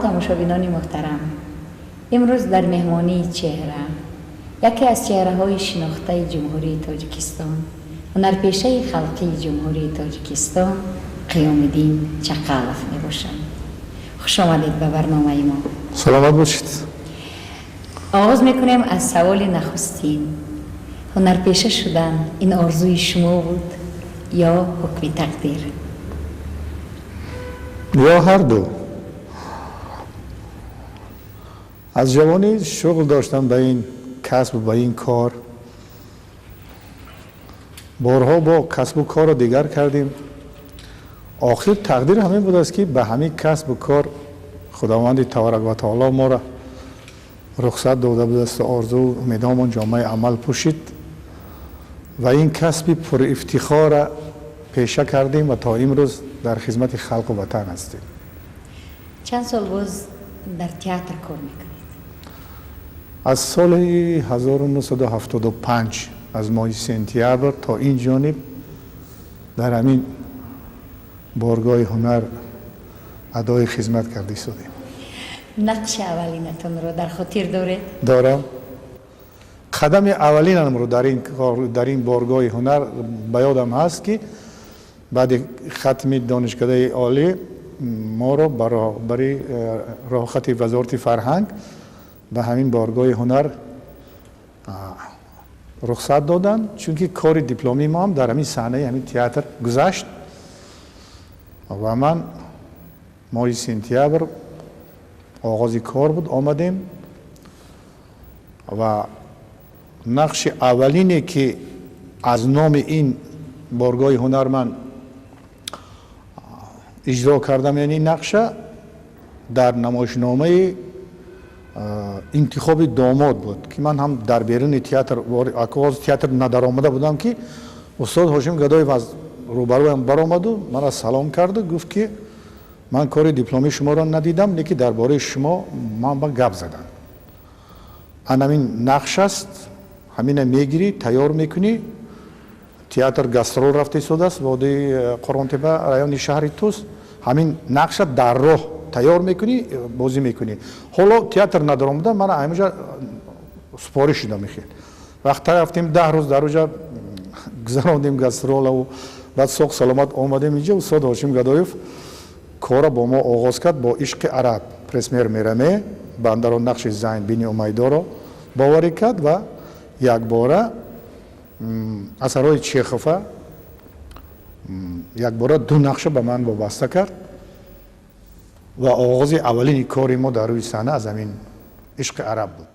تماشابینان محترم، امروز در مهمانی چهره یکی از چهره‌های شناخته جمهوری تاجیکستان، هنرپیشه خلقی جمهوری تاجیکستان قیام‌الدین چقلف میباشد. خوش آمدید به برنامه ما. سلامت باشید. آغاز میکنیم از سوال نخستین. هنرپیشه شدن این آرزوی شما بود یا حکم تقدیر؟ یا هر دو. از جوانی شغل داشتم به این کسب و به این کار. بارها با کسب و کار را دیگر کردیم. آخر تقدیر همین بود است که به همین کسب و کار خداوند تبارک و تعالی ما را رخصت داده بود است. آرزو و امیدهامان جامعه عمل پوشید و این کسب پر افتخار را پیشه کردیم و تا امروز در خدمت خلق و وطن هستیم. چند سال باز در تئاتر کار میکنید؟ از سال 1975 از ماه سپتامبر تا این جانب در همین بارگاه هنر ادای خدمت کرده شدیم. نقش اولینتون رو در خاطر دارید؟ دارم. قدم اولینم رو در این بارگاه هنر به یادم هست که بعد ختم دانشکده عالی ما رو برای راه خط وزارت فرهنگ به همین بارگاه هنر رخصت دادن، چون که کار دیپلمی ما هم در همین صحنه همین تئاتر گذشت و من ماه سپتامبر آغاز کار بود آمدیم و نقش اولینی که از نام این بارگاه هنر من اجرا کردم، یعنی نقشه در نمایشنامه انتخاب داماد بود که من هم در بیرون تئاتر آغاز تئاتر ندار آمده بودم که استاد هاشم گدایف از روبرویم برآمد و مرا سلام کرد و گفت که من کار دیپلمی شما را ندیدم، لیکن درباره شما من با گپ زدم. همین نقش است، همین میگیری تیار میکنی. تئاتر گاسترول رفته شده است وادی قرانتبه رایون شهر توس. همین نقش در راه تیار میکنی بازی میکنی. حالا تئاتر ندارم بودم، من همینجا سپارش دادم میخواد. وقتی رفتیم 10 روز در اونجا گذراندیم گاسترول و بعد سوق سلامت آمدیم اینجا. استاد هاشم گدایف کار با ما آغاز کرد با عشق عرب پرسمر میرمه بنده را نقش زین بین امیدوار را باوری کرد و یک باره اثرهای چیخوف یک باره دو نقشه به من وابسته کرد و آغاز اولین کاری ما در روی صحنه از همین عشق عرب بود.